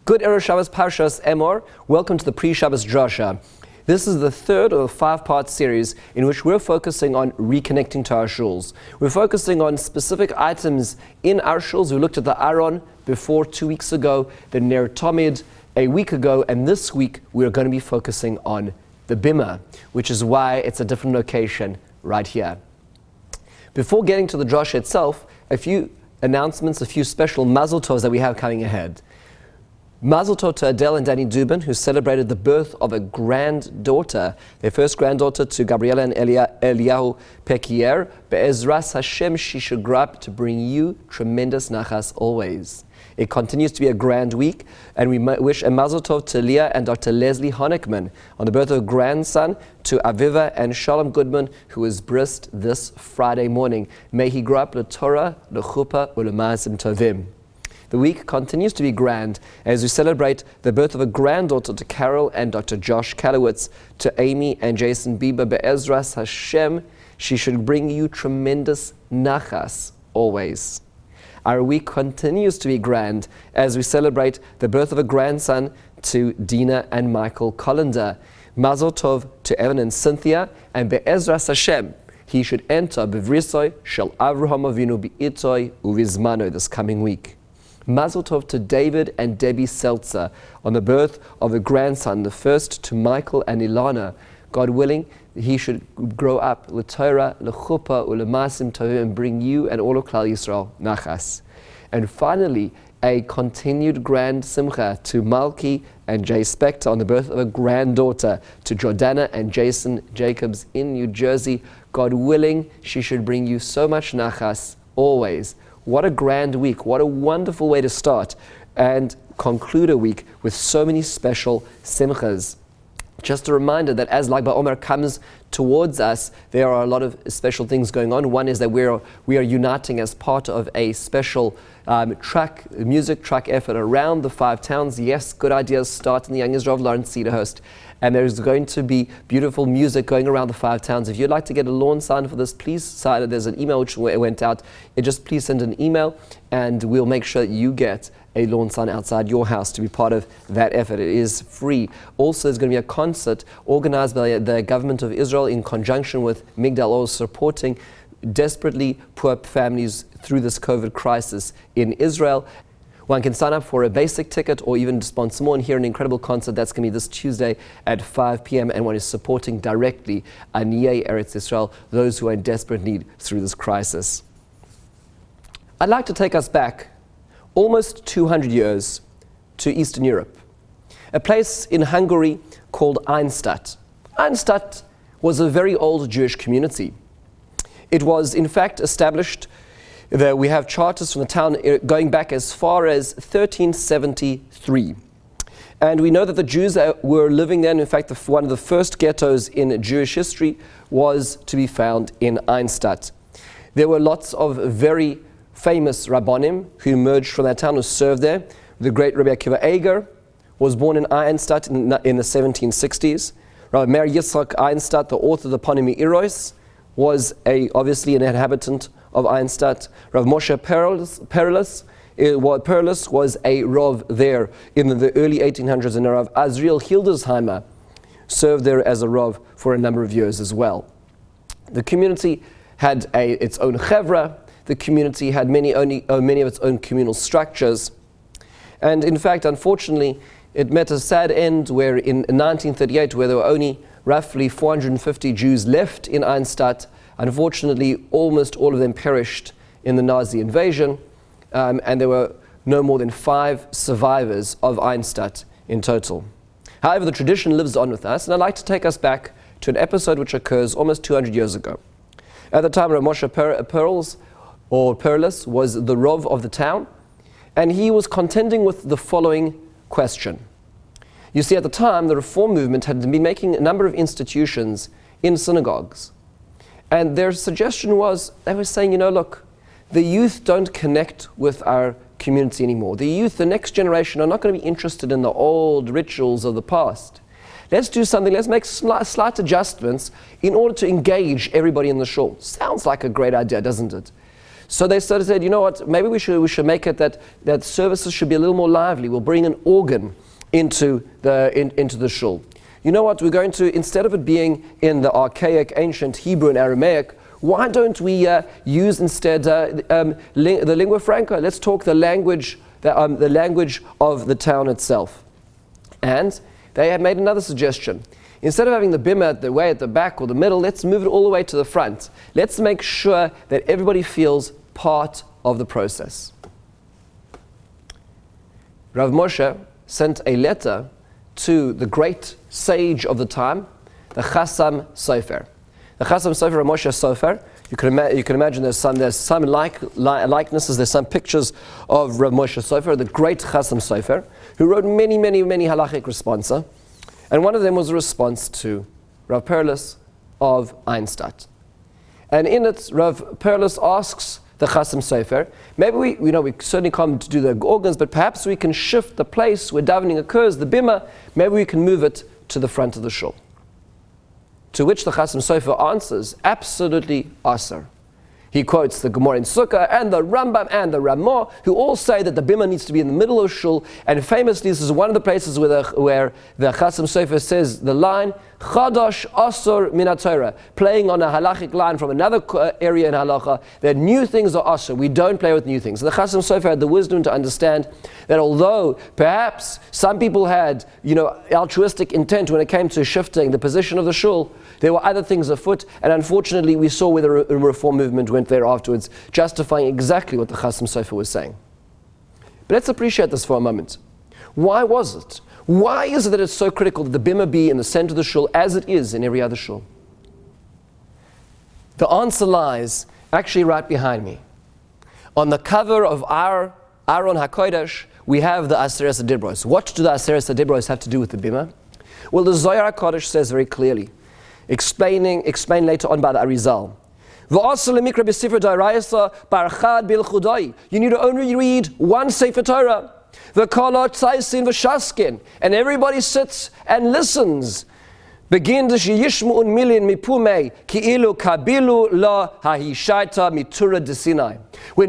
Good Erev Shabbos Parshas Emor. Welcome to the pre-Shabbos Drasha. This is the third of a five-part series in which we're focusing on reconnecting to our shuls. We're focusing on specific items in our shuls. We looked at the Aron before 2 weeks ago, the Ner Tamid a week ago, and this week we're going to be focusing on the Bima, which is why it's a different location right here. Before getting to the Drasha itself, a few announcements, a few special mazel tovs that we have coming ahead. Mazel tov to Adele and Danny Dubin, who celebrated the birth of a granddaughter, their first granddaughter, to Gabriela and Eliyahu Pekier. Be'ezras Hashem, she should grow up to bring you tremendous nachas always. It continues to be a grand week, and we wish a mazel tov to Leah and Dr. Leslie Honickman on the birth of a grandson, to Aviva and Shalom Goodman, who was brised this Friday morning. May he grow up l'Torah, l'chuppah, u'lema'asim tovim. The week continues to be grand as we celebrate the birth of a granddaughter to Carol and Dr. Josh Kalowitz, to Amy and Jason Bieber. Be'ezras Hashem, she should bring you tremendous nachas always. Our week continues to be grand as we celebrate the birth of a grandson to Dina and Michael Collender. Mazel tov to Evan and Cynthia, and Be'ezras Hashem, he should enter Bevrisoy Shel Avraham Avinu Bi'itoy Uvizmano this coming week. Mazel tov to David and Debbie Seltzer on the birth of a grandson, the first to Michael and Ilana. God willing, he should grow up l'Torah, l'chuppah, u'lema'asim tovim, and bring you and all of Klal Yisrael nachas. And finally, a continued grand simcha to Malki and Jay Spector on the birth of a granddaughter, to Jordana and Jason Jacobs in New Jersey. God willing, she should bring you so much nachas always. What a grand week. What a wonderful way to start and conclude a week with so many special simchas. Just a reminder that as Lag BaOmer comes towards us, there are a lot of special things going on. One is that we are uniting as part of a special music track effort around the 5 towns. Yes, good ideas start in the young Israel of Lawrence-Cedarhurst. And there's going to be beautiful music going around the 5 towns. If you'd like to get a lawn sign for this, please sign. There's an email which went out. Just please send an email, and we'll make sure that you get a lawn sign outside your house to be part of that effort. It is free. Also, there's going to be a concert organized by the government of Israel in conjunction with Migdal Oz, supporting desperately poor families through this COVID crisis in Israel. One can sign up for a basic ticket or even sponsor more and hear an incredible concert. That's going to be this Tuesday at 5 p.m. and one is supporting directly Aniyei Eretz Yisrael, those who are in desperate need through this crisis. I'd like to take us back almost 200 years to Eastern Europe, a place in Hungary called Eisenstadt. Eisenstadt was a very old Jewish community. It was in fact established. We have charters from the town going back as far as 1373. And we know that the Jews that were living there, in fact, one of the first ghettos in Jewish history was to be found in Eisenstadt. There were lots of very famous Rabbanim who emerged from that town, who served there. The great Rabbi Akiva Eger was born in Eisenstadt in the 1760s. Rabbi Meir Yitzchak Eisenstadt, the author of the Panimi Irois, was obviously an inhabitant of Eisenstadt. Rav Moshe Perlis was a Rav there in the early 1800s, and Rav Azriel Hildesheimer served there as a Rav for a number of years as well. The community had its own chevra. The community had many of its own communal structures. And in fact, unfortunately, it met a sad end where in 1938, where there were only roughly 450 Jews left in Eisenstadt, unfortunately, almost all of them perished in the Nazi invasion, and there were no more than 5 survivors of Eisenstadt in total. However, the tradition lives on with us, and I'd like to take us back to an episode which occurs almost 200 years ago. At the time, Rav Moshe Perlis was the Rav of the town, and he was contending with the following question. You see, at the time, the Reform movement had been making a number of institutions in synagogues. And their suggestion was, they were saying, look, the youth don't connect with our community anymore. The youth, the next generation, are not going to be interested in the old rituals of the past. Let's do something, let's make slight adjustments in order to engage everybody in the shul. Sounds like a great idea, doesn't it? So they started said, you know what, maybe we should make it that services should be a little more lively. We'll bring an organ into the shul. You know what, we're going to, instead of it being in the archaic, ancient Hebrew and Aramaic, why don't we use instead the lingua franca? Let's talk the language of the town itself. And they had made another suggestion. Instead of having the bima way at the back or the middle, let's move it all the way to the front. Let's make sure that everybody feels part of the process. Rav Moshe sent a letter to the great sage of the time, the Chassam Sofer. The Chassam Sofer, Rav Moshe Sofer, you can imagine there's some likenesses, there's some pictures of Rav Moshe Sofer, the great Chassam Sofer, who wrote many halachic responsa. And one of them was a response to Rav Perlis of Einstadt. And in it, Rav Perlis asks the Chassam Sofer, maybe we certainly can't do the organs, but perhaps we can shift the place where davening occurs, the bima, maybe we can move it to the front of the shul. To which the Chassam Sofer answers, absolutely asar. He quotes the Gemara in Sukkah and the Rambam and the Ramah, who all say that the bima needs to be in the middle of shul. And famously, this is one of the places where the Chassam Sofer says the line, Chadash Asur Min HaTorah, playing on a halachic line from another area in halacha, that new things are asur. We don't play with new things. The Chassam Sofer had the wisdom to understand that although perhaps some people had altruistic intent when it came to shifting the position of the shul, there were other things afoot, and unfortunately we saw where the reform movement went there afterwards, justifying exactly what the Chassam Sofer was saying. But let's appreciate this for a moment. Why was it? Why is it that it's so critical that the bima be in the center of the shul as it is in every other shul? The answer lies actually right behind me. On the cover of our Aron HaKodesh, we have the Aseret HaDibros. What do the Aseret HaDibros have to do with the bima? Well, the Zohar HaKodesh says very clearly, explained later on by the Arizal, you need to only read one Sefer Torah. And everybody sits and listens. Begin when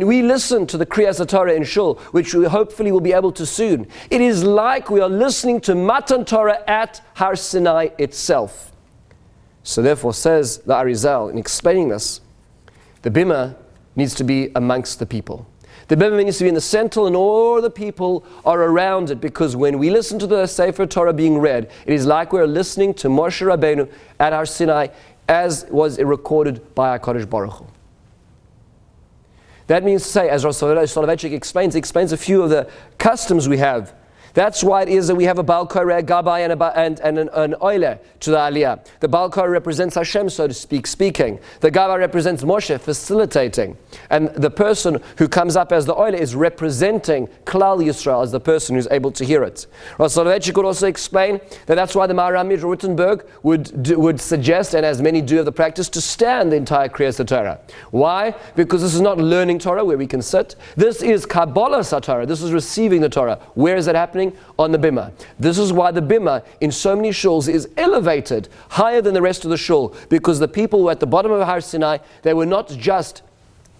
we listen to the Kriyas Torah in Shul, which we hopefully will be able to soon, it is like we are listening to Matan Torah at Har Sinai itself. So therefore, says the Arizal, in explaining this, the bima needs to be amongst the people. The bima needs to be in the center, and all the people are around it, because when we listen to the Sefer Torah being read, it is like we're listening to Moshe Rabbeinu at Har Sinai, as was recorded by HaKadosh Baruch Hu. That means to say, as Rav Soloveitchik explains a few of the customs we have. That's why it is that we have a Baal Koreh, a Gabbai, and an Oile to the Aliyah. The Baal Koreh represents Hashem, so to speak, speaking. The Gabbai represents Moshe, facilitating. And the person who comes up as the Oile is representing Klal Yisrael, as the person who's able to hear it. Rav Soloveitchik could also explain that that's why the Maharam Rothenburg would suggest, and as many do of the practice, to stand the entire Kriyas Torah. Why? Because this is not learning Torah where we can sit. This is Kabbalah Torah. This is receiving the Torah. Where is it happening? On the bima. This is why the bima in so many shuls is elevated higher than the rest of the shul, because the people who were at the bottom of Har Sinai, they were not just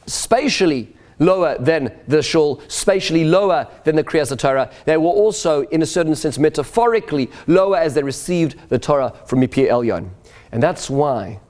spatially lower than the shul, spatially lower than the Kriyas Torah, they were also, in a certain sense, metaphorically lower as they received the Torah from Mipi Elyon. And that's why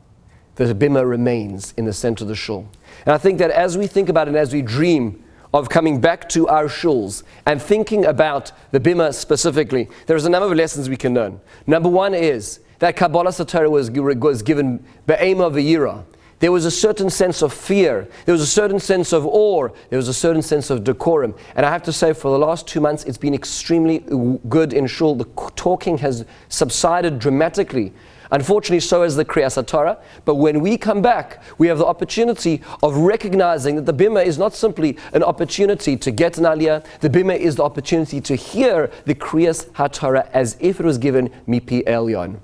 the bima remains in the center of the shul. And I think that as we think about it, and as we dream of coming back to our shuls and thinking about the bima specifically, there's a number of lessons we can learn. Number one is that Kabbalah Torah was given be'ema v'yira. There was a certain sense of fear. There was a certain sense of awe. There was a certain sense of decorum. And I have to say, for the last 2 months, it's been extremely good in shul. The talking has subsided dramatically. Unfortunately, so has the Kriyas Torah. But when we come back, we have the opportunity of recognizing that the bima is not simply an opportunity to get an aliyah. The bima is the opportunity to hear the Kriyas HaTorah as if it was given Mipi Elyon.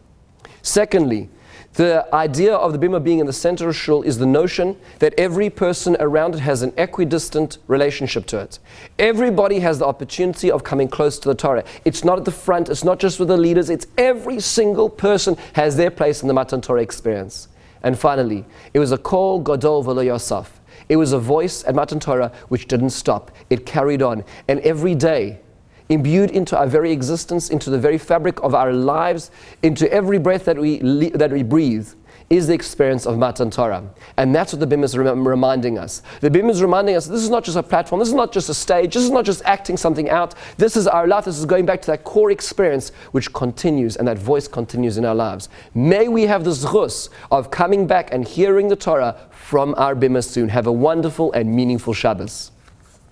Secondly, the idea of the bima being in the center of shul is the notion that every person around it has an equidistant relationship to it. Everybody has the opportunity of coming close to the Torah. It's not at the front, it's not just with the leaders, it's every single person has their place in the Matan Torah experience. And finally, it was a kol gadol v'lo yosaf. It was a voice at Matan Torah which didn't stop. It carried on. And every day, imbued into our very existence, into the very fabric of our lives, into every breath that we breathe, is the experience of Matan Torah. And that's what the Bima is reminding us. The Bima is reminding us this is not just a platform, this is not just a stage, this is not just acting something out. This is our life, this is going back to that core experience which continues, and that voice continues in our lives. May we have the zchus of coming back and hearing the Torah from our Bima soon. Have a wonderful and meaningful Shabbos.